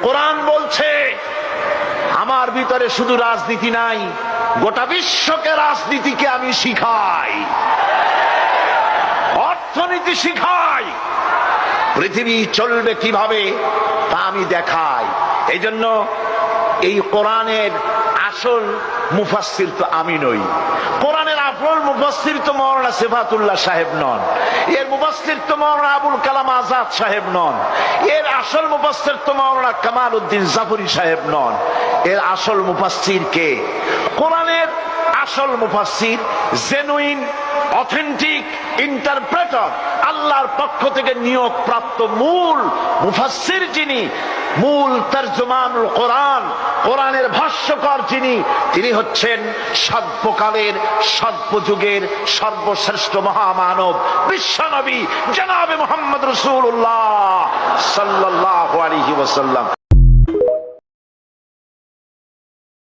কোরআন বলছে আমার ভিতরে শুধু রাজনীতি নাই, গোটা বিশ্বকে রাজনীতিকে আমি শিখাই, অর্থনীতি শিখাই, পৃথিবী চলবে কিভাবে তা আমি দেখাই। এই জন্য এই কোরআনের আসল মুফাসসির তো আমি নই, কোরআনের আসল মুফাসসির তো মাওলানা সিফাতুল্লাহ সাহেব নন, এর মুফাসসির তো মাওলানা আবুল কালাম আজাদ সাহেব নন, এর আসল মুফাসসির তো মাওলানা কামাল উদ্দিন জাফরি সাহেব নন। এর আসল মুফাসসির কে? কোরআনের আসল মুফাসসির, জেনুইন অথেন্টিক ইন্টারপ্রেটার, আল্লাহর পক্ষ থেকে নিয়োগ প্রাপ্ত মূল মুফাসসির যিনি, মূল তরজমানুল কোরআন, কোরআনের ভাষ্যকার যিনি, তিনি হচ্ছেন সর্বকালের সর্বযুগের সর্বশ্রেষ্ঠ মহামানব বিশ্বনবী জনাবে মুহাম্মদ রাসূলুল্লাহ সাল্লাল্লাহু আলাইহি ওয়াসাল্লাম।